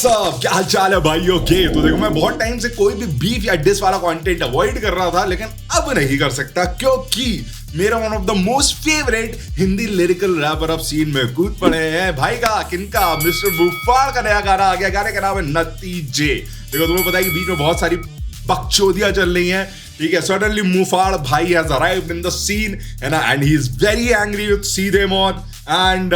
WhatsApp, क्या हाल चाल है भाइयों के। तो देखो मैं बहुत टाइम से कोई भी बीफ या डिस वाला कंटेंट अवॉइड कर रहा था, लेकिन अब नहीं कर सकता क्योंकि मेरा one of the most favourite Hindi lyrical rapper अब सीन में कूद पड़े हैं। भाई का किनका, मिस्टर मुफाड़ का नया गाना आ गया। गाने का नाम है नतीजे। देखो तुम्हें पता है कि बीच में बहुत सारी बकचोदियां चल रही हैं, ठीक है। सडनली मुफाड़ भाई has arrived in the scene and he is very angry with Seedhe Maut and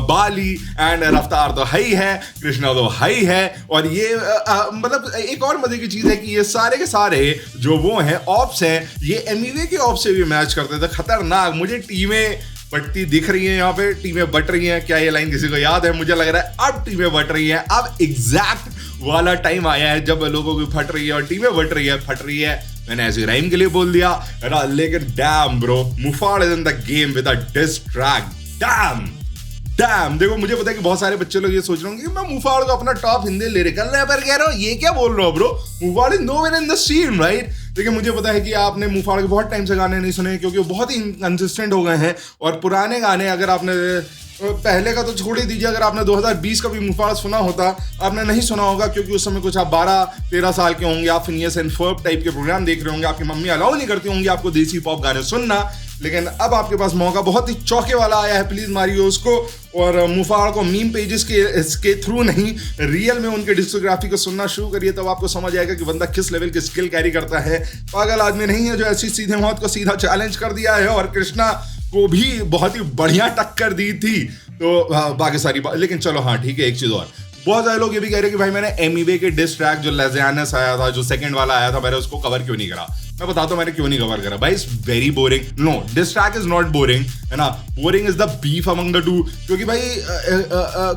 Bali and रफ्तार तो है ही है, कृष्णा तो है ही है। और ये मतलब एक और मजे की चीज है कि ये सारे के सारे जो वो हैं ऑप्स हैं, ये एमईवे के ऑप्स से भी मैच करते थे। खतरनाक। मुझे टीमें बटती दिख रही हैं, यहाँ पे टीमें बट रही हैं। क्या ये लाइन किसी को याद है? मुझे लग रहा है अब टीमें बट रही हैं। अब एग्जैक्ट वाला टाइम आया है जब लोगों की फट रही है और टीमें बट रही है, फट रही है। मैंने ऐसे राइम के लिए बोल दिया, लेकिन damn bro, Muhfaad is in the game with a diss track. Damn देखो, मुझे पता है कि बहुत सारे बच्चे लोग ये सोच रहे होंगे कि मैं मुफाड़ को अपना टॉप हिंदी लिरिकल रैपर कह रहा हूँ। ये क्या बोल रहा हूँ bro? Muhfaad is nowhere in the scene, right? लेकिन मुझे पता है कि आपने मुफाड़ के बहुत टाइम से गाने नहीं सुने क्योंकि वो बहुत ही इनकंसिस्टेंट हो गए हैं। और पुराने गाने अगर आपने पहले का तो छोड़ ही दीजिए, अगर आपने 2020 का भी मुफाड़ सुना होता, आपने नहीं सुना होगा क्योंकि उस समय कुछ आप 12-13 साल के होंगे। आप फिनियस एंड फर्ब टाइप के प्रोग्राम देख रहे होंगे, आपकी मम्मी अलाउ नहीं करती होंगी आपको देसी पॉप गाने सुनना। लेकिन अब आपके पास मौका बहुत ही चौके वाला आया है, प्लीज मारिए उसको। और मुफाड़ को मीम पेजेस के थ्रू नहीं, रियल में उनके डिस्कोग्राफी को सुनना शुरू करिए, तब आपको समझ आएगा कि बंदा किस लेवल की स्किल कैरी करता है। पागल आदमी नहीं है जो ऐसी सीधे मौत को सीधा चैलेंज कर दिया है और कृष्णा को भी बहुत ही बढ़िया टक्कर दी थी। तो बाकी सारी बात, लेकिन चलो हाँ ठीक है। एक चीज और, बहुत सारे लोग ये भी कह रहे हैं कि भाई मैंने एमईवे के डिस ट्रैक जो लेज़ियानस आया था, जो सेकंड वाला आया था, मैंने उसको कवर क्यों नहीं करा। मैं बताता हूँ मैंने क्यों नहीं कवर करा। भाई it's very boring. No, diss track is not boring, है ना। Boring is the beef among the two. क्योंकि भाई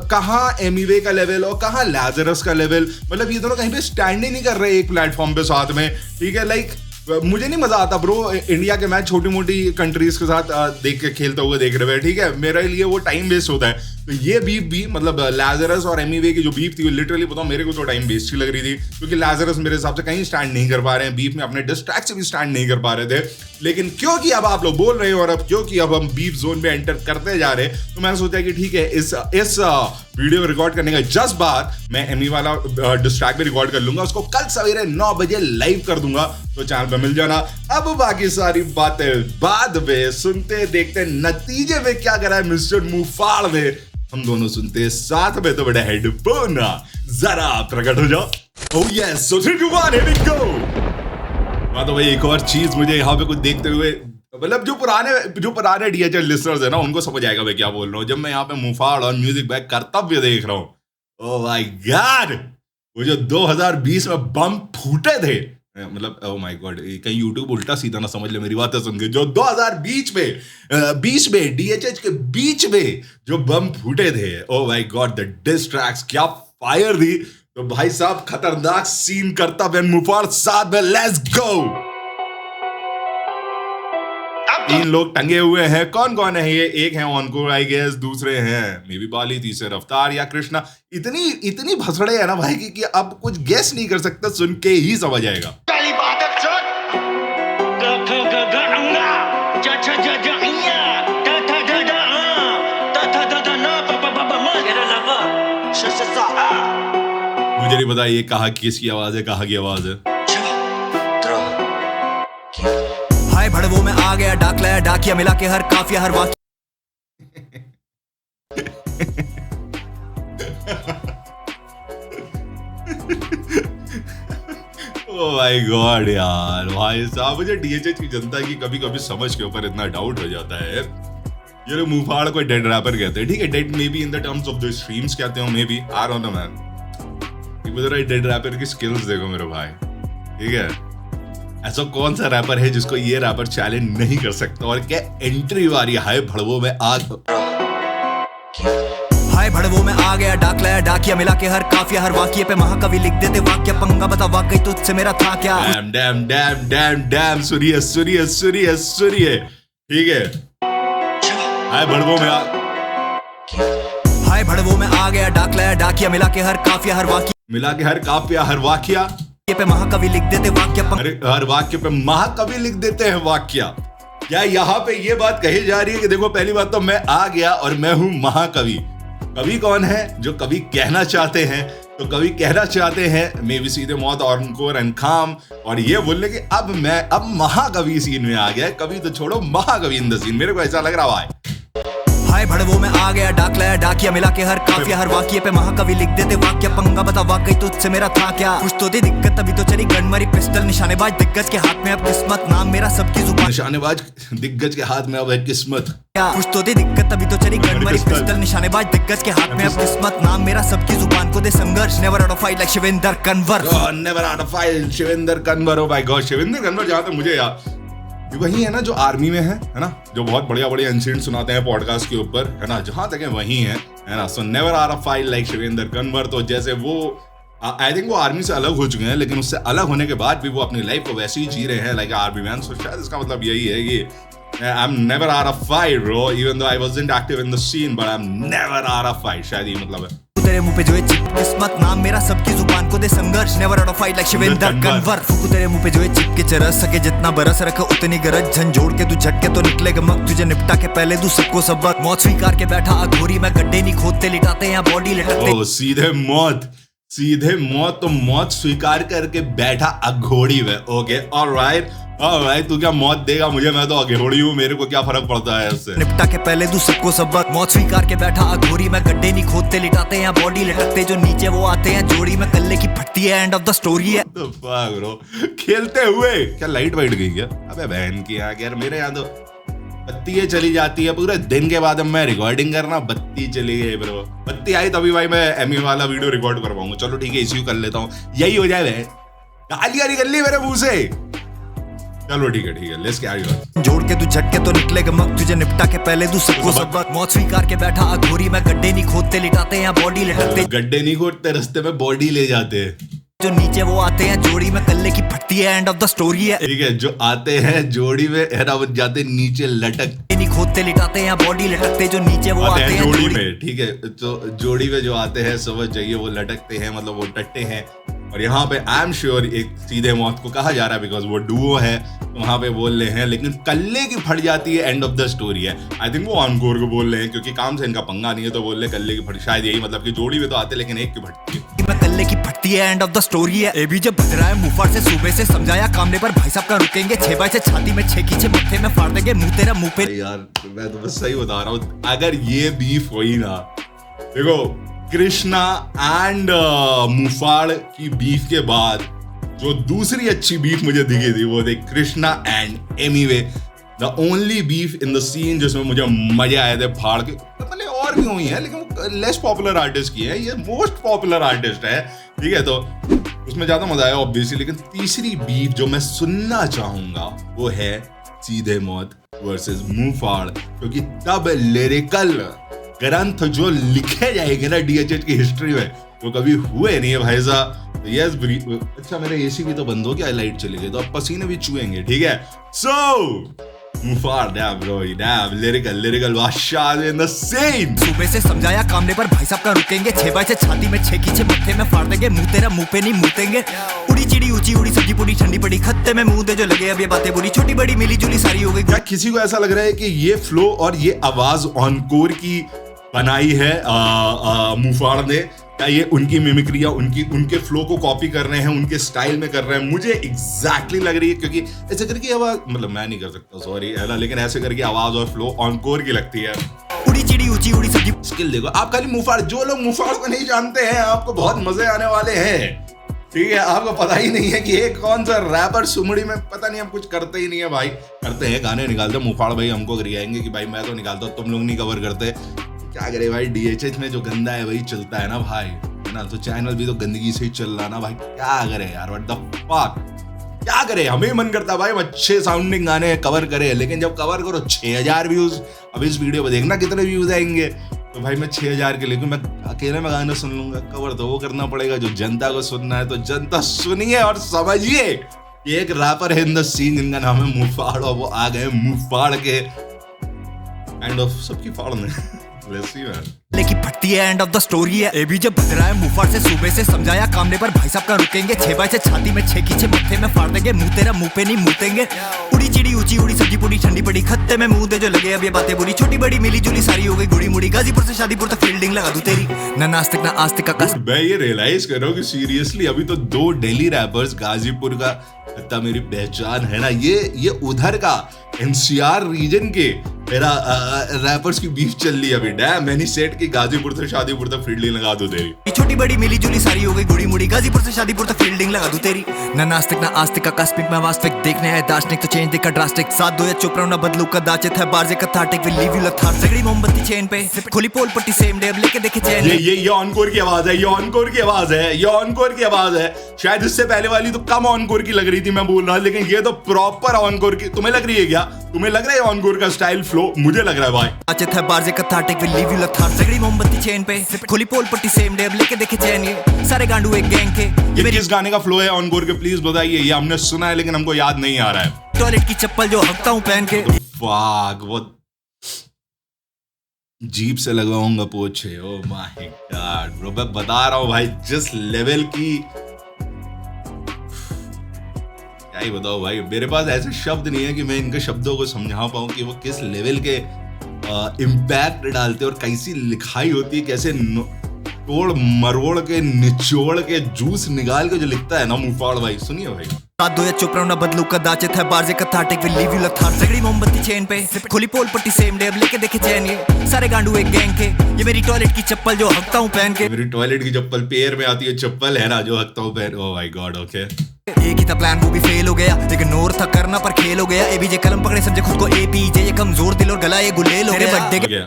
कहाँ एमईवे का लेवल और कहाँ लाजरस का लेवल, मतलब ये दोनों कहीं पे स्टैंड ही नहीं कर रहे एक प्लेटफॉर्म पे साथ में, ठीक है। लाइक मुझे नहीं मजा आता ब्रो इंडिया के मैच छोटी मोटी कंट्रीज के साथ देख के खेलते हुए देख रहे हैं, ठीक है। मेरे लिए वो टाइम वेस्ट होता है। तो ये बीफ भी मतलब लाजरस और एमईवे की जो बीफ थी वो लिटरली बताऊं मेरे को तो टाइम वेस्ट ही लग रही थी, क्योंकि लाजरस मेरे हिसाब से कहीं स्टैंड नहीं कर पा रहे हैं, बीफ में अपने डिस ट्रैक से भी स्टैंड नहीं कर पा रहे थे। लेकिन क्योंकि अब आप लोग बोल रहे हो और अब क्योंकि अब हम बीफ जोन में एंटर करते जा रहे हैं, तो मैंने सोचा कि ठीक है इस वीडियो रिकॉर्ड करने का जस्ट बाद मैं एमी वाला डिस ट्रैक भी रिकॉर्ड कर लूंगा, उसको कल सवेरे 9 बजे लाइव कर दूंगा, तो चैनल पे मिल जाना। अब बाकी सारी बातें बाद में सुनते देखते नतीजे में क्या करा है मिस्टर मुफाड़ ने, हम दोनों सुनते हैं साथ में। तो बड़ा हेडफोन जरा प्रकट हो जाओ। Oh yes, so 3 2 1 here we go. तो भाई एक और चीज मुझे यहाँ पे कुछ देखते हुए, मतलब जो पुराने डीएचएल लिसनर्स है ना, उनको समझ आएगा मैं क्या बोल रहा हूँ जब मैं यहाँ पे मुफाड़ और म्यूजिक बैग कर्तव्य देख रहा हूँ। ओह माय गॉड, वो जो 2020 में बम फूटे थे, मतलब ओह माय गॉड, कहीं यूट्यूब उल्टा सीधा ना समझ ले मेरी बातें सुन के, जो 2020 में डीएचएच के बीच में जो बम फूटे थे, oh my god, the diss tracks क्या फायर थी। तो भाई साहब खतरनाक सीन करता बेन मुफाड़ साथ में, लेट्स गो। 3 लोग टंगे हुए हैं, कौन कौन है ये? एक है ऑनकोर आई गेस, दूसरे हैं मे बी बाली, तीसरे रफ्तार या कृष्णा। इतनी भसड़े है ना भाई कि अब कुछ गेस नहीं कर सकता, सुन के ही समझ आएगा। मुझे नहीं पता ये कहा किसकी आवाज है, कहा की आवाज है। हाय भड़वों में आ गया डाक लाया डाकिया, मिला के हर काफिया हर वाक्य। ओह माय गॉड यार, भाई साहब मुझे डीएचएच की जनता की कभी कभी समझ के ऊपर इतना डाउट हो जाता है। ये लोग मुफाड़ को डेड रैपर कहते हैं, ठीक है। Dead may be in the terms of the streams कहते हो, may be, I don't know man. Dead rapper की स्किल्स देखो मेरे भाई, ठीक है। ऐसा कौन सा रैपर है जिसको ये रैपर चैलेंज नहीं कर सकता? और क्या एंट्री वाली हाय भड़वों में आग, हाय भड़वों में आ गया डाक लाया डाकिया, मिला के हर काफिया हर वाक्य पे महाकवि लिख देते वाक्य, पंगा बता वाकई तुझसे मेरा था क्या। डैम सुनिए, ठीक है। हाय भड़वों में हाय भड़वों में आ गया डाक लाया डाकिया, मिला के हर काफिया हर वाक्य पे महाकवि लिख देते वाक्य, हर वाक्य पे महाकवि लिख देते हैं वाक्य। क्या यहाँ पे ये बात कही जा रही है कि देखो पहली बात तो मैं आ गया और मैं हूं महाकवि, कवि कौन है जो कभी कहना चाहते हैं, तो कभी कहना चाहते हैं मे बी सीधे मौत और encore एंड खाम, और ये बोलने कि अब महाकवि सीन में आ गया। कभी तो छोड़ो, महाकवि इन द सीन, मेरे को ऐसा लग रहा है। हाय भड़वो में आ गया डाक लाया डाकिया मिला के हर काफिया हर वाक्य पे महाकवि लिख देते वाक्य पंगा बता वाकई तुझसे मेरा था क्या। कुछ तो दे दिक्कत तभी तो चली गनमरी पिस्टल निशानेबाज दिग्गज के हाथ में अब किस्मत नाम मेरा सबकी जुबान। निशानेबाज दिग्गज के हाथ में अब है किस्मत। कुछ तो दे दिक्कत तभी तो चली गनमरी पिस्टल निशानेबाज दिग्गज के हाथ में अब किस्मत नाम मेरा सबकी जुबान को दे संघर्ष। Never out of fight like Shivendra Kanwar. Never out of fight Shivendra Kanwar. Oh my God, Shivendra Kanwar जहां तक मुझे याद वही है ना जो आर्मी में है ना, जो बहुत बढ़िया इंसिडेंट सुनाते हैं पॉडकास्ट के ऊपर, है ना, जहां तक है वही है ना। So never are a file like Shivendra Kanwar. तो जैसे वो आई थिंक वो आर्मी से अलग हो चुके हैं, लेकिन उससे अलग होने के बाद भी वो अपनी लाइफ को वैसे ही जी रहे हैं लाइक आर्मी मैन। सो शायद इसका मतलब यही है कि I am never are a fight bro, even though I wasn't active in the scene, but I am never are a fight. शायद ये मतलब है तेरे मुंह पे जो है चिप किस्मत नाम मेरा सबकी जुबान को दे संघर्ष। Never out of fight like Shivendra Kanwar. फूकू तेरे मुंह पे जो है चिप के चरस सके जितना बरस रखा उतनी गरज झंझोड़ के तू झटके तो निकलेगा मग तुझे निपटा के पहले तू सबको सबक। मौत स्वीकार के बैठा अघोरी में गड्ढे नहीं खोदते लिटाते हैं बॉडी लटकते। सीधे मौत तो मौत स्वीकार करके बैठा अघोड़ी में। ओके ऑलराइट भाई, तू क्या मौत देगा मुझे, मैं तो अघोड़ी हूँ, मेरे को क्या फर्क पड़ता है उससे। निपटा के पहले तू सबको सबक। मौत स्वीकार के बैठा अघोरी में गड्ढे नहीं खोदते लिटाते हैं बॉडी लटकते जो नीचे वो आते हैं जोड़ी में कल्ले की फटती है एंड ऑफ द स्टोरी है। तो ब्रो खेलते हुए क्या लाइट वाइट गई क्या? अबे बहन की आंख यार, मेरे यहाँ तो बत्ती चली जाती है पूरे दिन के बाद। अब मैं रिकॉर्डिंग करना बत्ती चली गई ब्रो, बत्ती आई तभी भाई मैं एमी वाला वीडियो रिकॉर्ड कर पाऊंगा। चलो ठीक है, इसी कर लेता हूँ, यही हो जाए। गालियां निकल ली मेरे मुंह से। चलो ठीक है, लेट्स कैरी ऑन। जोड़ के तू झटके तो निकलेगा मग तुझे निपटा के पहले तू सबको सबक। मौत स्वीकार के बैठा अघोरी में गड्ढे नहीं खोदते लिटाते हैं बॉडी लटकते। गड्ढे नहीं खोदते, रास्ते में बॉडी ले जाते हैं जो नीचे वो आते हैं जोड़ी में कल्ले की फटती है एंड ऑफ द स्टोरी है। ठीक है, जो आते हैं जोड़ी में जाते नीचे लटक नहीं खोदते लिटाते हैं बॉडी लटकते जो नीचे वो आते हैं जोड़ी में। ठीक है, तो जोड़ी में जो आते हैं समझ जाइए वो लटकते हैं, मतलब वो डटते हैं। और यहाँ पे आई एम श्योर एक सीधे मौत को कहा जा रहा है बिकॉज वो डुओ है, तो वहां पे बोल रहे हैं, लेकिन कल्ले की फट जाती है एंड ऑफ द स्टोरी है। आई थिंक वो ऑनकोर को बोल रहे हैं क्योंकि काम से इनका पंगा नहीं है, तो बोल रहे कल्ले की फट, शायद यही मतलब कि जोड़ी में तो आते लेकिन एक की फटती है। कल्ले की फटती है एंड ऑफ द स्टोरी है। एबी जब बज रहा है मुफाड़ से सूबे से समझाया कामने पर भाई साहब का रुकेंगे 6 बाय से छाती में 6 की 6 मत्थे में फाड़ देंगे मुंह तेरा मुंह पे। यार मैं तो बस सही बता रहा हूँ, अगर ये बीफ हुई ना, देखो कृष्णा एंड मुफाड़ की बीफ के बाद जो दूसरी अच्छी बीफ मुझे दिखी थी वो थी Krishna and Emiway. The only beef in the scene जिसमें मुझे मजे आए थे फाड़ के, मतलब और भी हुई है लेकिन लेस पॉपुलर आर्टिस्ट की है, ये मोस्ट पॉपुलर आर्टिस्ट है। ठीक है, तो उसमें ज्यादा मजा आया ऑब्वियसली। लेकिन तीसरी बीफ जो मैं सुनना चाहूंगा वो है सीधे मौत वर्सेस मुफाड़, क्योंकि तब लिरिकल ग्रंथ जो लिखे जाएंगे ना डीएचएच की हिस्ट्री में वो कभी हुए नहीं है भाई साहब। यस अच्छा, मेरे एसी भी तो बंद हो गया, लाइट चली गई तो अब पसीने भी चुएंगे। ठीक है, सो Muhfaad damn bro, dam lyrical बादशाह इन द सीन। सुबह से समझाया कामने पर भाई साहब का रुकेंगे 6 बाय से छाती में 6 की 6 मत्थे में फाड़ देंगे मुंह तेरा मुंह पे नहीं मुतेंगे। उड़ी चिड़ी ऊंची उड़ी सब्जी पूरी ठंडी पड़ी खत्ते में मुंह दे जो लगे अब ये बातें बुरी छोटी बड़ी मिली जुली सारी हो गई। क्या किसी को ऐसा लग रहा है कि ये फ्लो और ये आवाज ऑनकोर की बनाई है मुफाड़ ने? क्या ये उनकी मिमिक्री या उनके फ्लो को कॉपी कर रहे हैं, उनके स्टाइल में कर रहे हैं? मुझे एग्जैक्टली लग रही है, क्योंकि ऐसे करके आवाज, मतलब मैं नहीं कर सकता सॉरी है ना, लेकिन ऐसे करके आवाज और फ्लो ऑनकोर की लगती है। उड़ी चिड़ी ऊंची उड़ी सब्जी स्किल देखो आप, खाली मुफाड़, जो लोग मुफाड़ को नहीं जानते हैं आपको बहुत मजे आने वाले हैं। ठीक है, आपको पता ही नहीं है कि ये कौन सा रैपर सुमड़ी में, पता नहीं, हम कुछ करते ही नहीं है भाई। करते हैं गाने निकालते, मुफाड़ भाई हमको गरियाएंगे कि भाई मैं तो निकालता हूँ, तुम लोग नहीं कवर करते। क्या करे भाई, डीएचएच में जो गंदा है वही चलता है ना भाई, है ना, तो चैनल भी तो गंदगी से ही चल रहा ना भाई। क्या करे यार, व्हाट द फक, क्या करे? हमें मन करता है भाई हम अच्छे साउंडिंग गाने कवर करें, लेकिन जब कवर करो 6000 व्यूज, अब इस वीडियो पे देखना कितने व्यूज आएंगे। तो भाई मैं 6000 के लिए मैं अकेले में गाना सुन लूंगा, कवर तो वो करना पड़ेगा जो जनता को सुनना है। तो जनता सुनिए और समझिए, एक रैपर है इन द सीन जिनका नाम है मुफाड़, और वो आ गए मुफाड़ के एंड ऑफ सबकी फाड़ में। लेकिन फटती है एंड ऑफ द स्टोरी है। एबी जब बज रहा है मुफाड़ से सूबे से समझाया कामने पर भाई साहब का रुकेंगे 6 बाय से छाती में 6 की 6 मत्थे में फाड़ देंगे मुंह तेरा मुंह पे नहीं मुतेंगे। उड़ी चिड़ी ऊंची उड़ी सब्जी पूरी ठंडी पड़ी खत्ते में मुंह दे जो लगे अब ये बातें बुरी छोटी बड़ी मिली जुली सारी हो गई गुड़ी मुड़ी गाजीपुर से शादीपुर तक फील्डिंग लगा दूं तेरी ना नास्तिक ना आस्तिक का कस। मैं ये रियलाइज कर रहा हूँ कि सीरियसली अभी तो 2 दिल्ली रैपर्स गाजीपुर का इतना मेरी पहचान है ना, ये उधर का एनसीआर रीजन के मेरा रैपर्स की बीफ चल रही है अभी। डैम मैंने सेट की गाजीपुर से शादीपुर तक फील्डिंग लगा दो तेरी छोटी बड़ी मिली जुली सारी हो गई गुड़ी मुड़ी गाजीपुर से शादीपुर तक फील्डिंग लगा दूं तेरी ना नास्तिक ना आस्तिक का कास्मिक में वास्तविक देखने है दार्शनिक तो चेंज देखा ड्रास्टिक साथ दो या चुप रहो ना बदलू कदाचित है बारजे कथाटिक विल लीव यू लथार्जिक सगड़ी मोमबत्ती चेन पे खुली पोल पट्टी सेम डे अब लेके देखे चैन ये ऑनकोर की आवाज है, ये ऑनकोर की आवाज है, ये ऑनकोर की आवाज है। शायद इससे पहले वाली तो कम ऑनकोर की लग रही थी मैं बोल रहा, लेकिन ये तो प्रॉपर ऑनकोर की। तुम्हें लग रही है क्या? तुम्हें लग रहा है ऑनकोर का स्टाइल फ्लो? मुझे लग रहा है भाई। अचित है बारजे कथाटिक विल लीव यू लथार्जिक सगड़ी मोमबत्ती चेन पे खुली पोल पट्टी सेम डे अब लेके देखे चैन ये सारे गांडू एक गैंग के। ये किस गाने का फ्लो है ऑनकोर के? प्लीज बताइए। ये हमने सुना है लेकिन हमको याद नहीं आ रहा है। टॉयलेट की चप्पल जो हकता हूं पहन के वाह, वो जीप से लगाऊंगा पोछे। ओ माय गॉड ब्रो, मैं बता रहा हूं भाई जिस लेवल की, क्या ही बताओ भाई, मेरे पास ऐसे शब्द नहीं है कि मैं इनके शब्दों को समझा पाऊं कि वो किस लेवल के इम्पैक्ट डालते और कैसी लिखाई होती है, कैसे तोड़ मरोड़ के निचोड़ के जूस निकाल के जो लिखता है ना मुफाड़ भाई। सुनिए भाई। साथ दो या चुप रहो ना बदलू कदाचित है बारजे कथाटिक विल लीव यू लथार्जिक सगड़ी मोमबत्ती चेन पे खुली पोल पट्टी सेम डे अब लेके देखे चैन ये सारे गांडू एक गैंग के। ये मेरी टॉयलेट की चप्पल जो हकता हूं पहन के, मेरी टॉयलेट की चप्पल पैर में आती है चप्पल है ना जो हकता हूं पहन। ओह माय गॉड ओके। एक ही था प्लान वो भी फेल हो गया, इग्नोर था करना पर खेल हो गया। एबीजे कलम पकड़े समझे खुद को एपीजे, ये कमजोर दिल और गला ये गुलेल हो गया। बर्थडे के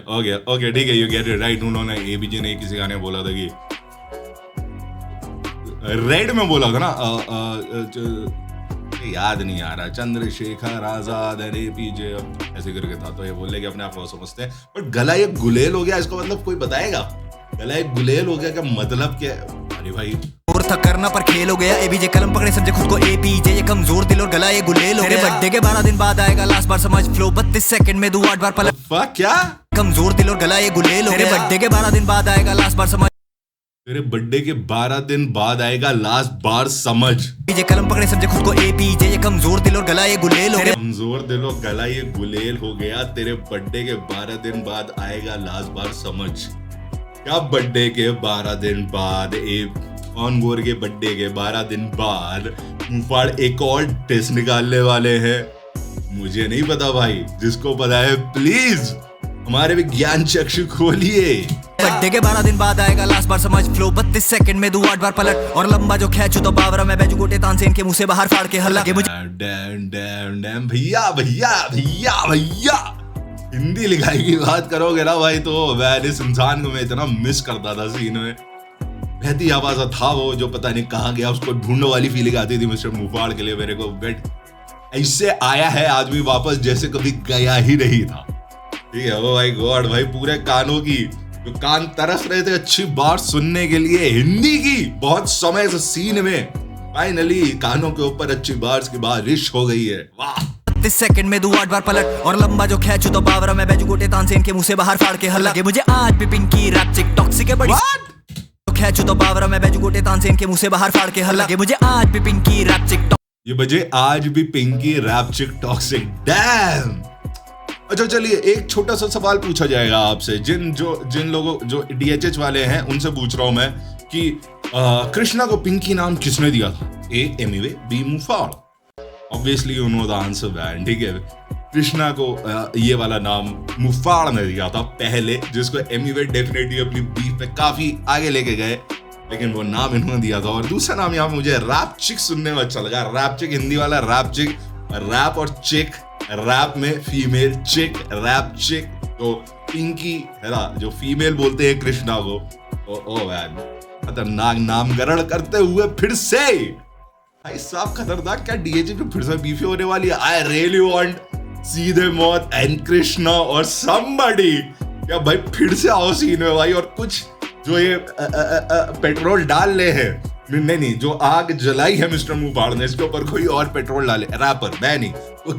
ओके ठीक है, यू गेट इट राइट। उन्होंने एबीजे ने किसी गाने में बोला था कि रेड में बोला था ना, याद नहीं आ रहा, चंद्रशेखर आजाद एपीजे ऐसे करके था। तो ये बोले कि अपने आप को समझते हैं, बट गला ये गुलेल हो गया, इसका मतलब कोई बताएगा? गला एक गुलेल हो गया का मतलब क्या है? अरे भाई और था करना पर खेल हो गया। एबीजे कलम पकड़े समझे खुद को एपीजे, ये कमजोर दिल और गला ये गुलेल हो गया। बर्थडे के 12 दिन बाद आएगा लास्ट बार समझ फ्लो 32 सेकंड में 8 बार पलट। क्या कमजोर दिल और गला ये गुलेल हो गया। बर्थडे के 12 दिन बाद आएगा लास्ट बार समझ, तेरे बर्थडे के 12 दिन बाद आएगा लास्ट बार समझ। एबीजे कलम पकड़े समझे खुद को एपीजे, ये कमजोर दिल और गला ये गुलेल हो गया। कमजोर दिल और गला ये गुलेल हो गया। तेरे बर्थडे के 12 दिन बाद आएगा लास्ट बार समझ। क्या बर्थडे के 12 दिन बाद, ऑनगोर के बर्थडे के 12 दिन बाद मुफाड़ एक और टेस्ट निकालने वाले हैं? मुझे नहीं पता भाई, जिसको पता है प्लीज हमारे विज्ञान चक्षु खोलिए। बर्थडे के 12 दिन बाद आएगा लास्ट बार समझ फ्लो 32 सेकंड में 8 बार पलट और लंबा जो खैचू तो बावरा में बैजू गोटे तानसेन के मुंह से बाहर फाड़ के हल्ला के मुझे डैम भैया भैया भैया भैया हिंदी लिखाई की बात करोगे ना भाई तो मैं इस इंसान को मैं इतना मिस करता था सीन में। बहती आवाज था वो जो पता नहीं कहाँ गया, उसको ढूंढने वाली फीलिंग आती थी मिस्टर मुफाड़ के लिए मेरे को। बेट ऐसे आया है आदमी वापस जैसे कभी गया ही नहीं था। ठीक है, ओ माय गॉड भाई, पूरे कानों की जो कान तरस रहे थे अच्छी बात सुनने के लिए हिंदी की, बहुत समय से सीन में फाइनली कानों के ऊपर अच्छी बात की बारिश हो गई है। वाह। 30 सेकंड में 8 बार पलट और लंबा जो खैचू तो बावरा में बैजू गोटे तानसेन के मुंह से बाहर फाड़ के हल्ला के मुझे आज भी पिंकी रैप चिक टॉक्सिक है बड़ी खैचू तो बावरा में बैजू गोटे तानसेन के मुंह से बाहर फाड़ के हल्ला के मुझे आज भी पिंकी रैप चिक ये बजे आज भी पिंकी रैप चिक टॉक्सिक। डैम। अच्छा चलिए एक छोटा सा सवाल पूछा जाएगा आपसे, जिन लोगों जो डीएचएच वाले हैं उनसे पूछ रहा हूं मैं कि कृष्णा को पिंकी नाम किसने दिया था? A Emiway, B Muhfaad. Obviously you know the answer man. ठीक है, कृष्णा को ये वाला नाम मुफाड़ ने दिया था पहले, जिसको एमिवे डेफिनेटली अपनी बीफ में काफी आगे लेके गए, लेकिन वो नाम इन्होंने दिया था। और दूसरा नाम यहाँ मुझे रैप चिक सुनने में अच्छा लगा। रैप चिक हिंदी वाला रैप चिक, रैप और चिक, रैप में फीमेल, चिक रैप चिक। तो पिंकी है ना जो फीमेल बोलते हैं कृष्णा को। ओ मैन खतरनाक नामकरण करते हुए फिर से भाई साहब खतरनाक। क्या डीएचए पे फिर से बीफी होने वाली है? आई रियली वांट सीधे मौत एंड कृष्णा और समबडी। क्या भाई फिर से आओ सीन में भाई, और कुछ जो ये पेट्रोल डाल ले हैं, नहीं जो आग जलाई है मिस्टर मुफाड़ ने, इसके ऊपर कोई और पेट्रोल डाले। रैपर मैं नहीं, कोई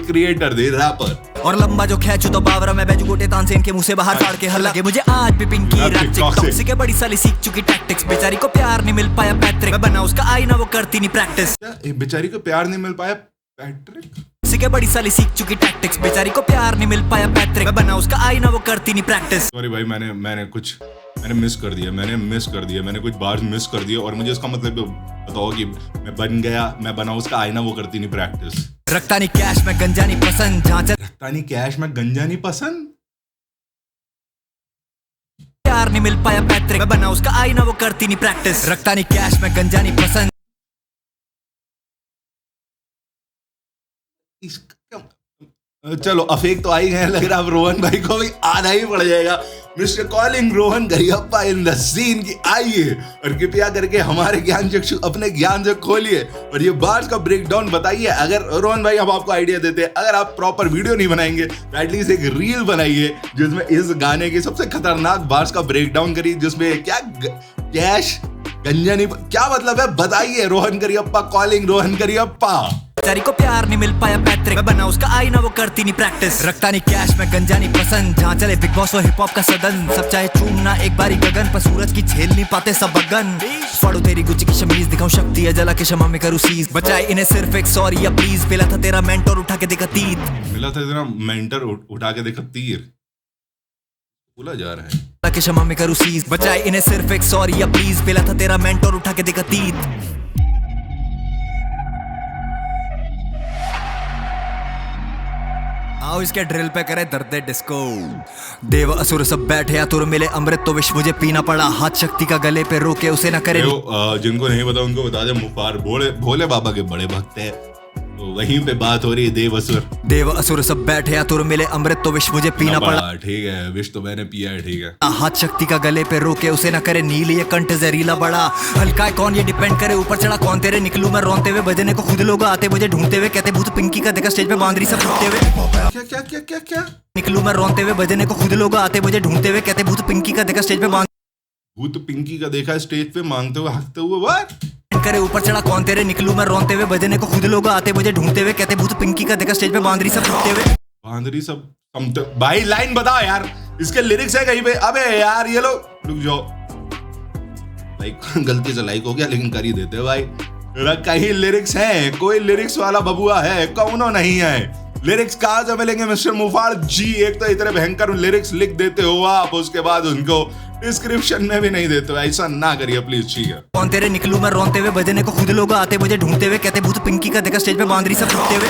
क्रिएटर दे रैपर। और लंबा जो खैचू तो बावरा में बैजू गोटे तानसेन के मुंह से बाहर फाड़ के हल्ला के मुझे आज भी पिंकी रैप चिक टॉक्सिक है बड़ी साली सीख चुकी टैक्टिक्स। बेचारी को प्यार नहीं मिल पाया पैट्रिक, मैं बना उसका आईना वो करती नहीं प्रैक्टिस। क्या बेचारी को प्यार नहीं मिल पाया पैट्रिक सीखे बड़ी साली सीख चुकी टैक्टिक्स, बेचारी को प्यार नहीं मिल पाया पैट्रिक, मैं बना उसका आईना वो करती नहीं प्रैक्टिस। सॉरी भाई, मैंने मिस कर दिया, मैंने कुछ बार मिस कर दिया और मुझे इसका मतलब बताओ कि मैं बना उसका आईना वो करती नहीं प्रैक्टिस। रखता नहीं कैश में गंजा नहीं पसंद, जहाँ चल रखता नहीं कैश में गंजा नहीं पसंद, प्यार नहीं मिल पाया पैट्रिक, मैं बना उसका आईना वो करती नहीं प्रैक्टिस। रखता नहीं कैश में गंजा नहीं पसंद। चलो अफेक तो आई गए, लग रहा अब रोहन भाई को भी आना ही पड़ जाएगा। Mister calling Rohan Gariappa in the scene की आइए और कृपया करके हमारे ज्ञान चक्षु अपने ज्ञान से खोलिए और ये बार्स का ब्रेक डाउन बताइए। अगर रोहन भाई हम आपको आइडिया देते हैं, अगर आप प्रॉपर वीडियो नहीं बनाएंगे तो एटलीस्ट एक रील बनाइए जिसमें इस गाने की सबसे खतरनाक बार्स का ब्रेक डाउन करिए, जिसमें क्या कैश गंजा नहीं क्या मतलब है बताइए। रोहन गरियप्पा कॉलिंग रोहन गरियप्पा। बेचारी को प्यार नहीं मिल पाया पैट्रिक, मैं बना उसका आईना वो करती नहीं प्रैक्टिस। रखता नहीं कैश में गंजा नहीं पसंद, जहाँ चले बिग बॉस और हिप हॉप का सदन, सब चाहे चूमना एक बारी गगन, पर सूरज की झेल नहीं पाते सब बगन। फाड़ो तेरी गुच्ची की शमीज, दिखाऊं शक्ति है जला के क्षमा में करूं सीज, बचाए इन्हें सिर्फ एक सॉरी या प्लीज। मिला था तेरा मेंटर उठा के देखा तीर, बोला जा रहा है के क्षमा में करूं सीज, बचाए इन्हें सिर्फ एक सॉरी या प्लीज। मिला था तेरा मेंटर उठा के देखा तीर। आओ इसके ड्रिल पे करे दर्दे डिस्को, देव असुर सब बैठे या तुर मिले अमृत तो विष मुझे पीना पड़ा, हाथ शक्ति का गले पे रोके उसे न करे। जिनको नहीं पता उनको बता दे, मुफार भोले बाबा के बड़े भक्त हैं, तो वहीं पे बात हो रही है देव असुर सब बैठे या तुर मिले अमृत तो विष मुझे पीना पड़ा। ठीक है, विष तो मैंने पिया है, ठीक है। हाथ शक्ति का गले पे रोके उसे न करे नील, ये कंठ जहरीला बड़ा, हल्का है कौन ये डिपेंड करे, ऊपर चढ़ा कौन तेरे निकलूं मैं रोनते हुए, बजने को खुद लोग आते मुझे ढूंढते हुए, कहते भूत पिंकी का देखा स्टेज पे बांदरी सब छुपते हुए। क्या निकलूं मैं रोनते हुए, बजने को खुद लोग आते मुझे ढूंढते हुए, कहते भूत पिंकी का देखा स्टेज पे भूत पिंकी का देखा स्टेज पे मांगते हुए हंसते हुए, व्हाट करे ऊपर चढ़ा कौन तेरे निकलूं मैं रोनते हुए, बजने को खुद लोग आते मुझे ढूंढते हुए, कहते भूत पिंकी का देखा स्टेज पे बांदरी सब छुपते हुए। बांदरी सब भाई लाइन बताओ यार, इसके लिरिक्स है कहीं पे? अबे यार ये लोग रुक जाओ, लाइक गलती से लाइक हो गया लेकिन कर ही देते हैं भाई। कहीं लिरिक्स है, कोई लिरिक्स वाला बबुआ है? कौनो नहीं है। लिरिक्स कहाँ से मिलेंगे मिस्टर मुफार जी? एक तो इतने भयंकर लिरिक्स लिख देते हो आप, उसके बाद उनको डिस्क्रिप्शन में भी नहीं देते हो, ऐसा ना करिए प्लीज, ठीक है। कौन तेरे निकलूं मैं रोनते हुए, बजने को खुद लोग आते मुझे ढूंढते हुए, कहते भूत पिंकी का देखा स्टेज पे बांदरी सब छुपते हुए।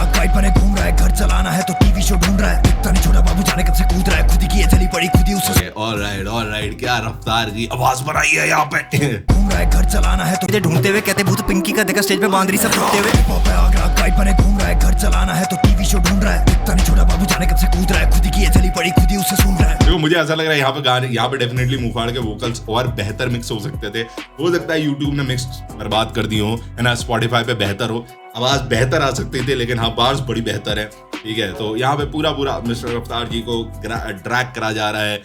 गाइड बने घूम रहा है, घर चलाना है तो टीवी शो ढूंढ रहा है, दिखता नहीं छोटा बाबू जाने कब से कूद रहा है, खुद की चली पड़ी खुद ही उसे। ऑलराइट क्या रफ्तार की आवाज बनाई है यहाँ पे। घूम रहा है, घर चलाना है तो मुझे ढूंढते हुए, कहते भूत पिंकी का देखा स्टेज पे बांदरी सब छुपते हुए। गाइड बने घूम रहा है, घर चलाना है तो टीवी शो ढूंढ रहा है, दिखता नहीं छोटा बाबू जाने कब से कूद रहा है, खुद की चली पड़ी खुद ही उसे सुन रहा है। देखो मुझे ऐसा लग रहा है यहाँ पे डेफिनेटली मुफाड़ के वोकल्स और बेहतर मिक्स हो सकते थे। हो सकता है यूट्यूब ने मिक्स बर्बाद कर दी हो, है ना, स्पॉटिफाई पे बेहतर हो, आवाज बेहतर आ सकती थी, लेकिन हाँ बार्स बड़ी बेहतर है, ठीक है। तो यहाँ पे पूरा मिस्टर रफ्तार जी को ड्रैग करा जा रहा है,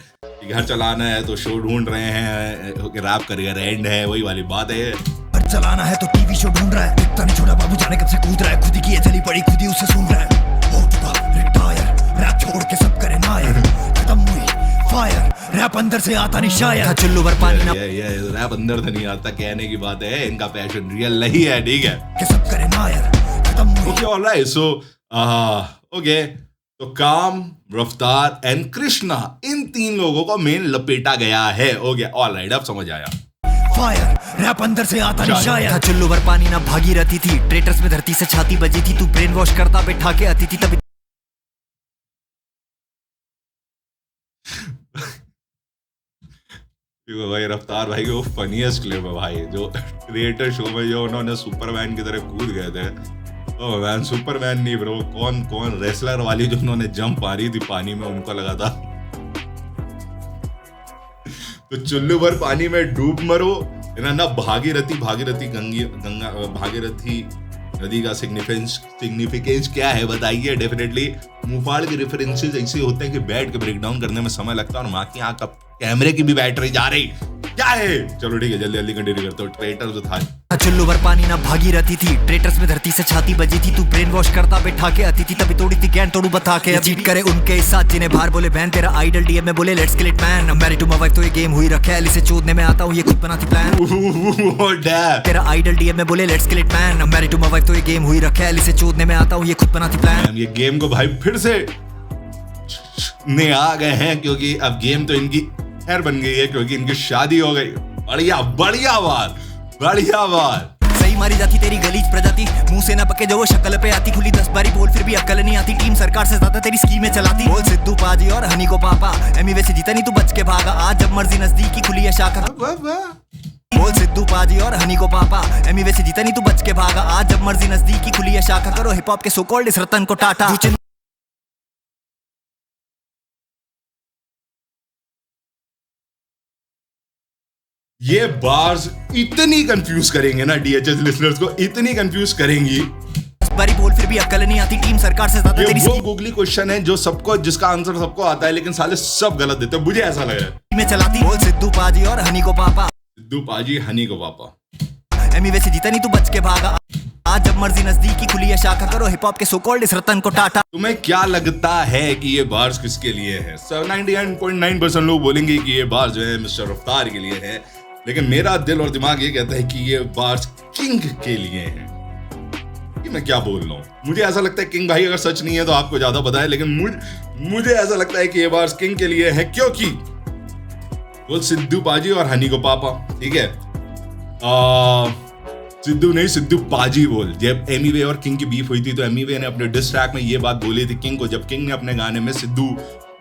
घर चलाना है तो शो ढूंढ रहे हैं, रैप करियर एंड है, वही वाली बात है। घर चलाना है तो टीवी शो ढूंढ रहा है, दिखता नहीं छोटा बाबू जाने कब से कूद रहा है, खुद की चली पड़ी खुद ही उसे सुन रहा है। हो चुका रिटायर, रैप छोड़ के सब करे नायर, खत्म हुई फायर, रैप अंदर से आता नहीं शायद, चुल्लू भर पानी ना ये रैप अंदर से नहीं आता, कहने की बात है, इनका पैशन रियल नहीं है, ठीक है, कि सब करे नायर, खत्म हुई। ओके ऑलराइट, सो ओके, तो काम, रफ्तार एंड कृष्णा, इन तीन लोगों को मेन लपेटा गया है। हो गया, ऑलराइट, अब समझ आया। फायर, रैप अंदर से आता नहीं शायद, चुल्लू भर पानी ना भागी रहती थी, ट्रेटर्स में धरती से छाती बजी थी, तू ब्रेन वॉश करता बैठा के आती थी तभी। भाई रफ्तार भाई वो फनीएस्ट क्लिप है भाई, जो क्रिएटर शो में जो उन्होंने सुपरमैन की तरह कूद गए थे। ओह मैन, सुपरमैन नहीं ब्रो, कौन रेसलर वाली जो उन्होंने जंप मारी थी पानी में, उनको लगा था तो चुल्लू भर पानी में डूब मरो ना। भागीरथी गंगा भागीरथी नदी का सिग्निफिकेंस क्या है बताइए। डेफिनेटली मुफाड़ के रेफरेंसेस ऐसे होते हैं कि बैठ के ब्रेक डाउन करने में समय लगता है, और माँ की आंख कैमरे की भी बैटरी जा रही क्या है। चलो ठीक है, जल्दी कंटिन्यू करते हो। ट्रेटर जो था चुल्लू भर पानी ना भागीरथी थी, ट्रेटर्स में धरती से छाती बजी थी, तू ब्रेन वॉश करता बैठा के आती थी, तभी तोड़ी थी गैन तोड़ू बता के। चीट करे उनके साथ जिन्हें बाहर बोले बहन, तेरा आइडल डीएम में बोले let's kill it man, married to my wife तो ये गेम हुई रखेल, इसे चोदने में आता हूँ ये खुद बनाती प्लान। तेरा आइडल डीएम में बोले let's kill it man, married to my wife तो ये गेम हुई रखेल, इसे चोदने में आता हूँ ये खुद बनाती प्लान। ये गेम को भाई फिर से ने आ गए हैं, क्योंकि अब गेम तो इनकी खैर बन गई है, क्योंकि इनकी शादी हो गई। बढ़िया बढ़िया बात, बढ़िया बात। सही मारी जाती तेरी गलीज प्रजाति, मुंह से ना पके जो वो शक्ल पे आती, खुली 10 बारी बोल फिर भी अक्ल नहीं आती, टीम सरकार से ज्यादा तेरी स्कीमें चलाती। बोल सिद्धू पाजी और हनी को पापा, एमी वैसे जीता नहीं तू बच के भागा, आज जब मर्जी नजदीकी खुली है शाखा। बोल सिद्धू पाजी और हनी को पापा, एमी वैसे जीता नहीं तू बच के भागा, आज जब मर्जी नजदीकी खुली है शाखा, करो हिप हॉप के सो कॉल्ड इस रतन को टाटा। ये बार्स इतनी कंफ्यूज करेंगे ना डीएचएस लिसनर्स को, इतनी कंफ्यूज करेंगी। बारी बोल फिर भी अक्ल नहीं आती, टीम सरकार से ज्यादा तेरी वो गूगली क्वेश्चन है जो सबको, जिसका आंसर सबको आता है, लेकिन साले सब गलत देते हैं, मुझे ऐसा लग रहा है। में चलाती। बोल सिद्धू पाजी और हनी को पापा, सिद्धू पाजी हनी को पापा, एमी वैसे जीता नहीं तू बच के भागा, आज जब मर्जी नजदीकी खुली है शाखा, करो हिप हॉप के सो कॉल्ड इस रतन को टाटा। तुम्हें क्या लगता है कि ये बार्स किसके लिए है? 99.9% लोग बोलेंगे कि ये बार्स जो है मिस्टर रफ्तार के लिए है, लेकिन मेरा दिल और दिमाग ये कहता है कि ये बार्स किंग के लिए हैं। कि मैं क्या बोल रहा हूँ, मुझे ऐसा लगता है किंग भाई अगर सच नहीं है तो आपको ज्यादा पता है, लेकिन मुझे ऐसा लगता है कि ये बार्स किंग के लिए है, क्योंकि वो सिद्धू पाजी और हनी को पापा, ठीक है, सिद्धू नहीं सिद्धू पाजी बोल। जब एमीवे और किंग की बीफ हुई थी तो एमीवे ने अपने डिस ट्रैक में ये बात बोली थी किंग को, जब किंग ने अपने गाने में सिद्धू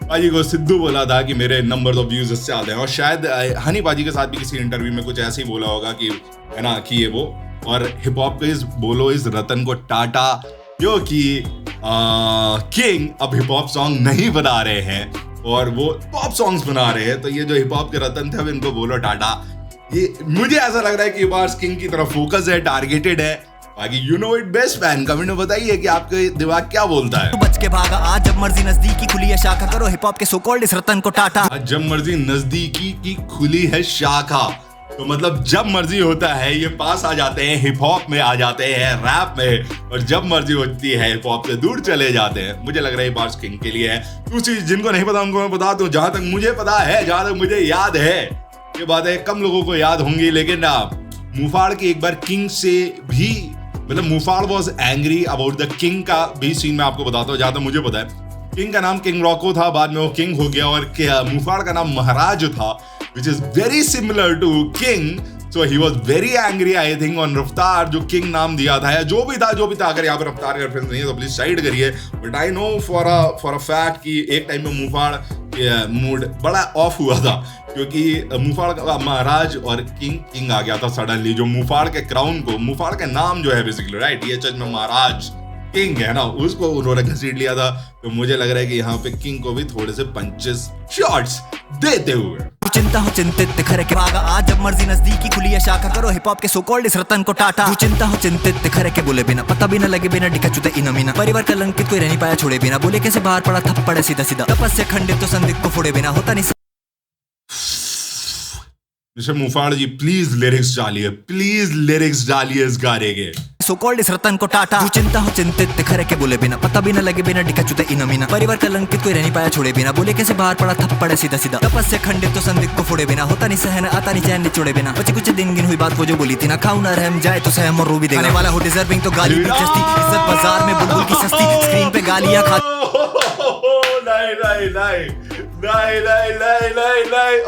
पाजी को सिद्धू बोला था कि मेरे नंबर ऑफ व्यूज इससे आते हैं, और शायद हनी पाजी के साथ भी किसी इंटरव्यू में कुछ ऐसे ही बोला होगा कि है ना, कि ये वो। और हिप हॉप के इस बोलो इस रतन को टाटा, क्योंकि किंग अब हिप हॉप सॉन्ग नहीं बना रहे हैं और वो पॉप सॉन्ग्स बना रहे हैं, तो ये जो हिप हॉप के रतन थे अब इनको बोलो टाटा। ये मुझे ऐसा लग रहा है कि ये बार किंग की तरफ फोकस है, टारगेटेड है। बाकी you know it best fan, comment में बताइए कि आपके दिमाग क्या बोलता है। तू बच के भागा, आज जब मर्जी नजदीकी खुली है शाखा, करो हिप हॉप के सो कॉल्ड इस रतन को टाटा। आज जब मर्जी नजदीकी की खुली है शाखा, तो मतलब जब मर्जी होता है ये पास आ जाते हैं, हिप हॉप में आ जाते हैं, रैप में, और जब मर्जी होती है हिप हॉप से दूर चले जाते हैं। मुझे लग रहा है ये बात किंग के लिए है। दूसरी जिनको नहीं पता उनको मैं बता दूं, जहां तक मुझे पता है, जहां तक मुझे याद है, ये बातें कम लोगों को याद होंगी, लेकिन मुफाड़ की एक बार किंग से भी, मतलब Muhfaad was angry about the king का भी सीन मैं आपको बताता हूँ, जहां तक मुझे पता है। किंग का नाम किंग रॉको था, बाद में वो किंग हो गया, और मुफाड़ का नाम महाराज था, which is very similar to king, so he was very angry I think on रफ्तार जो किंग नाम दिया था, या जो भी था अगर यहाँ पर रफ्तार का रेफरेंस नहीं है तो प्लीज साइड करिए, but I know for a fact कि एक टाइम में मुफाड़ मूड बड़ा ऑफ हुआ था, क्योंकि मुफाड़ का महाराज और किंग आ गया था सडनली, जो मुफाड़ के क्राउन को, मुफाड़ का नाम जो है बेसिकली राइट, ये में महाराज किंग है ना, उसको उन्होंने घसीट लिया था। तो मुझे लग रहा है कि यहाँ पे किंग को भी थोड़े से पंचेस शॉट्स देते हुए। चिंता हो चिंतित खरे के भागा, आज जब मर्जी नजदीकी खुली है शाखा, करो हिप हॉप के सो कॉल्ड इस रतन को टाटा। चिंता हो चिंतित खरे के बोले बिना, पता भी न लगे बिना, डिका चुते इना मीना, परिवार कलंकित कोई रह नहीं पाया छोड़े बिना, बोले कैसे बाहर पड़ा थप्पड़ सीधा सीधा, तपस्या खंडित तो संदिग्ध को फोड़े बिना, होता नहीं। Mister Muhfaad ji please lyrics डालिए इस गाने के। सो कॉल्ड इस रतन को टाटा। चिंता हो चिंतित खरे के बोले बिना, पता भी न लगे बिना, डिका चुते इना मीना, परिवार कलंकित कोई रह नहीं पाया छोड़े बिना, बोले कैसे बाहर पड़ा थप्पड़ सीधा सीधा, तपस्या खंडित तो संदिग्ध को फोड़े बिना, होता नहीं सहन, आता नहीं चैन निचोड़े बिना, बचे कुछ दिन गिन हुई बात वो जो बोली थी ना, खाऊं ना रहम जाए तो सहम और रो भी देने वाला हो डिजर्विंग तो गाली भी जस्ती, इज्जत बाजार में बुलबुल की सस्ती, स्क्रीन पे गालियां खा। नहीं,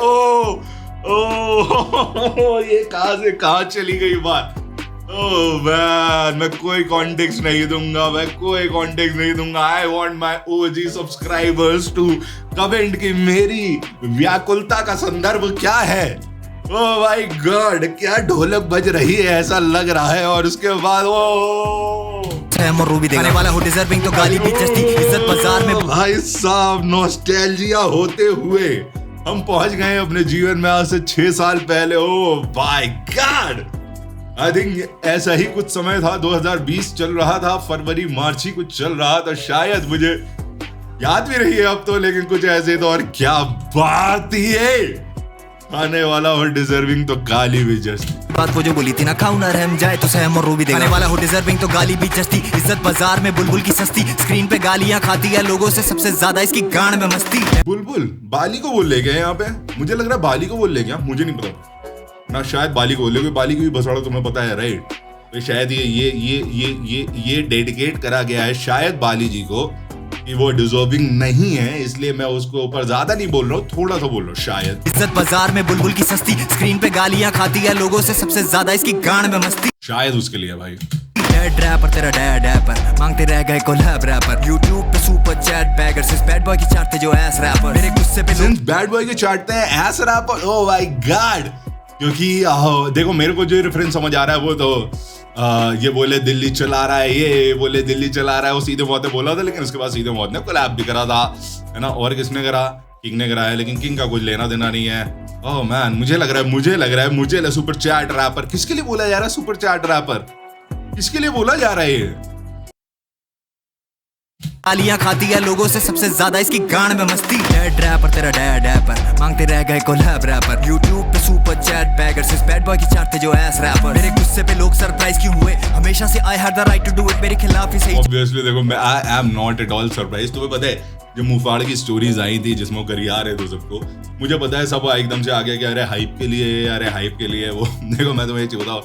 ओ ये कहां से कहां चली गई बात। ओह मैन, मैं कोई कॉन्टेक्स्ट नहीं दूंगा, I want my OG subscribers to comment कि मेरी व्याकुलता का संदर्भ क्या है। ओह माय गॉड, क्या ढोलक बज रही है ऐसा लग रहा है, और उसके बाद देने वाला हो डिजर्विंग तो गाली भी जस्ती, इज्जत बाजार में। भाई साहब, नॉस्टैल्जिया होते हुए हम पहुंच गए अपने जीवन में आज से 6 साल पहले। ओह माय गॉड, आई थिंक ऐसा ही कुछ समय था, 2020 चल रहा था, फरवरी मार्च ही कुछ चल रहा था शायद, मुझे याद भी रही है अब तो, लेकिन कुछ ऐसे तो। और क्या बात थी ये, खाने वाला और डिजर्विंग तो गाली भी जस्ट। बात वो जो बोली थी ना, खाऊं ना रहम जाए तो सहम और रो भी देगा। खाने वाला हो डिजर्विंग तो गाली भी जस्ती। इज्जत बाजार में बुलबुल की सस्ती, स्क्रीन पे गालियां खाती है लोगों से, सबसे ज्यादा इसकी गांड में मस्ती। बुलबुल बाली को बोल ले गए यहाँ पे, मुझे लग रहा है बाली को बोल ले गया, मुझे नहीं पता ना, शायद बाली को बोल ले, बाली को भी भसड़ा तुम्हें पता है राइट। तो शायद ये डेडिकेट करा गया है शायद बाली जी को कि वो डिजर्विंग नहीं है, इसलिए मैं उसको ऊपर ज्यादा नहीं बोल रहा हूँ, थोड़ा सा बोल रहा हूँ शायद। इज्जत बाजार में बुलबुल की सस्ती, स्क्रीन पे गालियां खाती है लोगों से, सबसे ज्यादा इसकी गांड में मस्ती। शायद उसके लिए भाई। डैड रैपर तेरा डैड रैपर, मांगते रह गए कोलैब रैपर, YouTube पे सुपर चैट बैगर, सिर्फ बैड बॉय की चाटते जो एस रैपर, मेरे गुस्से पे सिंस बैड बॉय के चाटते हैं as rapper, oh my god. क्योंकि देखो मेरे को जो रेफरेंस समझ आ रहा है वो तो ये बोले दिल्ली चला रहा है, ये बोले दिल्ली चला रहा है, वो सीधे मौत ने बोला था, लेकिन उसके बाद सीधे मौत ने कोलैब भी करा था, है ना। और किसने करा? किंग ने करा है, लेकिन किंग का कुछ लेना देना नहीं है। ओह मैन, मुझे लग रहा है सुपर चैट रैपर। किसके लिए बोला जा रहा है सुपर चैट रैपर? किसके लिए बोला जा रहा है ये? गालियां खाती है लोगों से, सबसे ज्यादा इसकी गांड में मस्ती। डैड रैपर तेरा डैड रैपर, मांगते रह गए कोलैब रैपर, YouTube पे सुपर चैट बैगर, सिर्फ बैड बॉय की चाटते जो एस रैपर, मेरे गुस्से पे लोग सरप्राइज क्यों हुए? हमेशा से I had the right to do it, मेरे खिलाफ ही सही। ऑब्वियसली देखो मैं I am not at all surprise. तुम्हें पता है जो मुफाड़ की स्टोरीज आई थी जिसमें करिया रहे थे सबको, मुझे पता है सब एकदम से आ गया कि अरे हाइप के लिए, अरे हाइप के लिए। वो देखो मैं तुम्हें एक चीज बताऊं,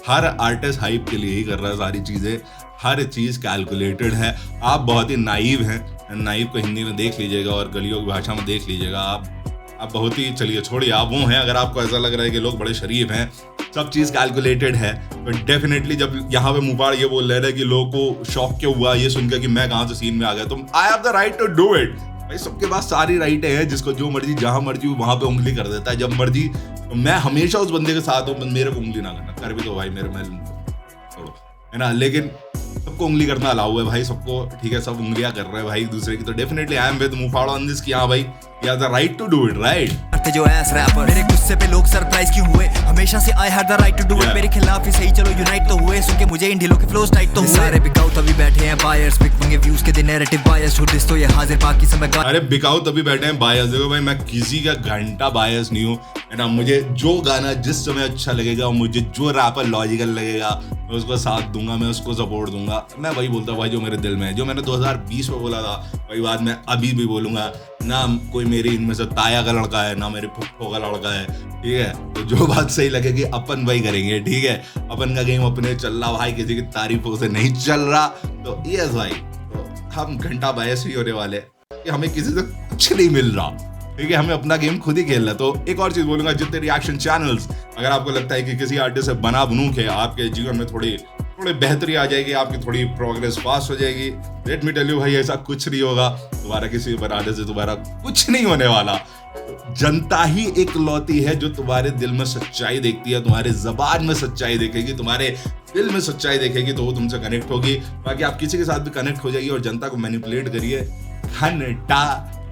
हर आर्टिस्ट हाइप के लिए ही कर रहा है सारी चीजें, हर चीज कैलकुलेटेड है। आप बहुत ही नाइव हैं, नाइव को हिंदी में देख लीजिएगा और गलियों की भाषा में देख लीजिएगा। आप बहुत ही, चलिए छोड़िए, आप वो हैं। अगर आपको ऐसा लग रहा है कि लोग बड़े शरीफ हैं, सब चीज कैलकुलेटेड है, तो डेफिनेटली जब यहाँ पे मुफाड़ ये बोल रहे थे कि लोगों को शौक क्यों हुआ ये सुनकर कि मैं कहाँ से सीन में आ गया, तो I have the right to do it. भाई सबके पास सारी राइटें हैं, जिसको जो मर्जी जहां मर्जी वहां पे उंगली कर देता है जब मर्जी। तो मैं हमेशा उस बंदे के साथ हूँ, मेरे को उंगली ना करना, कर भी तो भाई मेरे मैं छोड़ो, है ना। लेकिन सबको उंगली करना अलाउ है भाई, सबको ठीक है, सब उंगलियां कर रहे हैं भाई एक दूसरे की। तो definitely I am with Muhfaad on this कि हाँ भाई you have the right to do it, right. जो एस रैपर, मेरे गुस्से पे लोग सरप्राइज क्यों हुए? हमेशा से I had the right to do it, मेरे खिलाफ ही सही, चलो यूनाइट तो हुए, सुन के मुझे इन ढीलों के फ्लोस टाइट तो हुए। सारे बिकाऊ तभी बैठे हैं बायर्स, बिक मंगे व्यूज के दिन नैरेटिव बायस, हुडिस तो ये हाजिर बाकी समय का। अरे बिकाऊ तभी बैठे हैं बायस। देखो भाई मैं किसी का घंटा बायस नहीं हूँ, है ना। मुझे जो गाना जिस समय अच्छा लगेगा, मुझे जो रैपर लॉजिकल लगेगा, मैं उसको साथ दूंगा, मैं उसको सपोर्ट दूंगा। मैं वही बोलता हूँ भाई जो मेरे दिल में है, जो मैंने 2020 में बोला था वही बात मैं अभी भी बोलूंगा। ना कोई मेरी इनमें से ताया का लड़का है, ना मेरे फुफ्फो का लड़का है, ठीक है। तो जो बात सही लगेगी अपन वही करेंगे, ठीक है। अपन का गेम अपने चल रहा भाई, किसी की तारीफों से नहीं चल रहा। तो यस भाई, तो हम घंटा बायस ही होने वाले कि हमें किसी से कुछ नहीं मिल रहा, ठीक है। हमें अपना गेम खुद ही खेलना। तो एक और चीज बोलूंगा, जितने रिएक्शन चैनल्स, अगर आपको लगता है कि किसी आर्टिस्ट से बना बनू के आपके जीवन में थोड़ी बेहतरी आ जाएगी, आपकी थोड़ी प्रोग्रेस फास्ट हो जाएगी, लेट मी टेल यू भाई ऐसा कुछ नहीं होगा। तुम्हारा किसी बनाने से तुम्हारा कुछ नहीं होने वाला। जनता ही एक लौती है जो तुम्हारे दिल में सच्चाई देखती है, तुम्हारे जबान में सच्चाई देखेगी, तुम्हारे दिल में सच्चाई देखेगी, तो वो तुमसे कनेक्ट होगी। बाकी आप किसी के साथ भी कनेक्ट हो जाएगी और जनता को मैनिपुलेट करिए,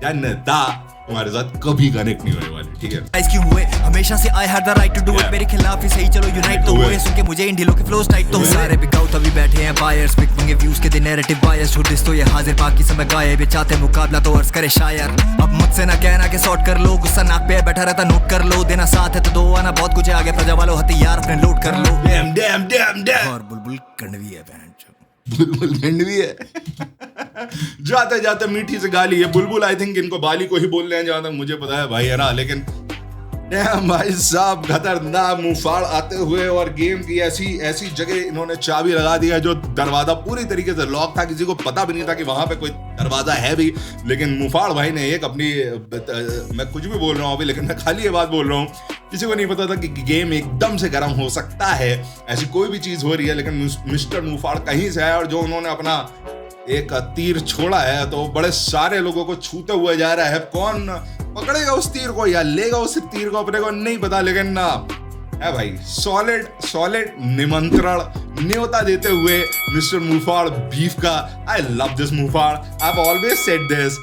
जनता तुम्हारे साथ कभी कनेक्ट नहीं होने वाली, ठीक है। क्यों हुए? हमेशा से I had the right to do it, मेरे खिलाफ ही सही, चलो यूनाइट तो हुए, सुन के मुझे इन ढीलों के फ्लोस टाइट तो हुए। सारे बिकाऊ तभी बैठे हैं बायर्स, बिक मंगे व्यूज के दिन नैरेटिव बायस, हुडिस तो ये हाजिर बाकी समय गायब, चाहते मुकाबला तो अर्ज करे शायर। अब मुझसे ना कहना कि सॉर्ट कर लो, गुस्सा नाक पे बैठा रहता नोट कर लो, देना साथ है तो दो, आना बहुत कुछ है आगे, प्रजा वालों हथियार अपने लोड कर लो। और बुलबुल कड़वी है बहन, बुलबुल गंडवी है। जाते जाते मीठी से गाली है बुलबुल। आई थिंक इनको बाली को ही बोल रहे हैं जहां तक मुझे पता है भाई, है ना। लेकिन भाई साहब खतरनाक मुफाड़ आते हुए और गेम की ऐसी जगह इन्होंने चाबी लगा दिया जो दरवाजा पूरी तरीके से लॉक था, किसी को पता भी नहीं था कि वहां पे कोई दरवाजा है भी। लेकिन मुफाड़ भाई ने एक अपनी, मैं कुछ भी बोल रहा हूँ अभी, लेकिन मैं खाली ये बात बोल रहा हूँ, किसी को नहीं पता था कि गेम एकदम से गर्म हो सकता है, ऐसी कोई भी चीज हो रही है। लेकिन मिस्टर मुफाड़ कहीं से आया और जो उन्होंने अपना एक तीर छोड़ा है तो बड़े सारे लोगों को छूते हुए जा रहा है। कौन पकड़ेगा उस तीर को या लेगा उस तीर को अपने को नहीं पता, लेकिन ना है भाई सॉलिड निमंत्रण न्योता देते हुए मिस्टर मुफाड़ बीफ का। I love this Muhfaad, I have always said this.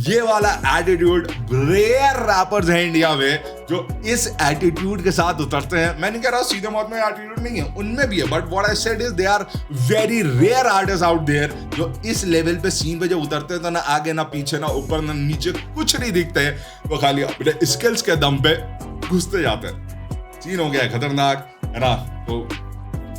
ये वाला एटीट्यूड रेयर रैपर्स हैं इंडिया में जो इस एटीट्यूड के साथ उतरते हैं। मैं नहीं कह रहा सीधे मौत में एटीट्यूड नहीं है, उनमें भी है, but what I said is they are very rare artist out there जो इस लेवल पे सीन पे जब उतरते हैं तो ना आगे ना पीछे ना ऊपर ना नीचे कुछ नहीं दिखते हैं, वो खाली अपने स्किल्स के दम पे घुसते जाते हैं। सीन हो गया है खतरनाक, है ना। तो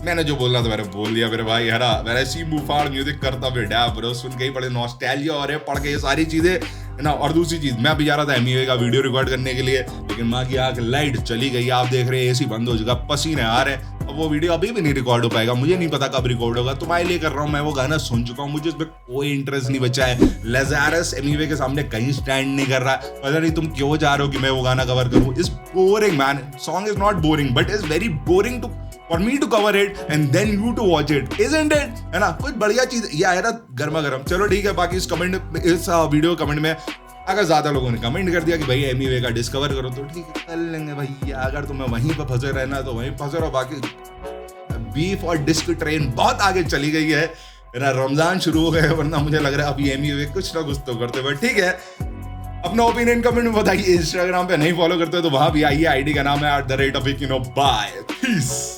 मैंने जो बोलना था मैंने बोल दिया मेरे भाई, है ना। मैंने ऐसी मुफाड़ म्यूजिक करता फिर डैब ब्रो, सुन के ही बड़े नॉस्टैल्जिया हो रहे हैं, पढ़ के ये सारी चीजें, है ना। और दूसरी चीज, मैं भी जा रहा था एमईवे का वीडियो रिकॉर्ड करने के लिए, लेकिन माँ की आंख लाइट चली गई। आप देख रहे हैं एसी बंद हो चुका, पसीने आ रहे हैं। अब वो वीडियो अभी भी नहीं रिकॉर्ड हो पाएगा, मुझे नहीं पता कब रिकॉर्ड होगा। तुम्हारे लिए कर रहा हूँ मैं, वो गाना सुन चुका हूँ, मुझे इसमें कोई इंटरेस्ट नहीं बचा है। लजारस एमईवे के सामने कहीं स्टैंड नहीं कर रहा है। पता नहीं तुम क्यों जा रहे हो कि मैं वो गाना कवर करूँ। Is boring man, song is not boring but is very boring to for me to cover it and then you to watch it, isn't it? है ना। कुछ बढ़िया चीज ये आया ना गर्मा गर्म। चलो ठीक है, बाकी इस वीडियो कमेंट में अगर ज्यादा लोगों ने कमेंट कर दिया कि भाई एमईवे का डिस्कवर करो, तो ठीक है कर लेंगे भैया। अगर तुम्हें वहीं पर फंसे रहना तो वहीं फंसे रहो। बाकी बीफ और डिस्क ट्रेन बहुत आगे चली गई है ना। रमजान शुरू हो गया, वरना मुझे लग रहा है अभी एमईवे कुछ ना कुछ तो करते। बट ठीक है, अपना ओपिनियन कमेंट में बताइए। इंस्टाग्राम पे नहीं फॉलो करते तो वहां भी आइए, आईडी का नाम है @IKINO। Bye, piece.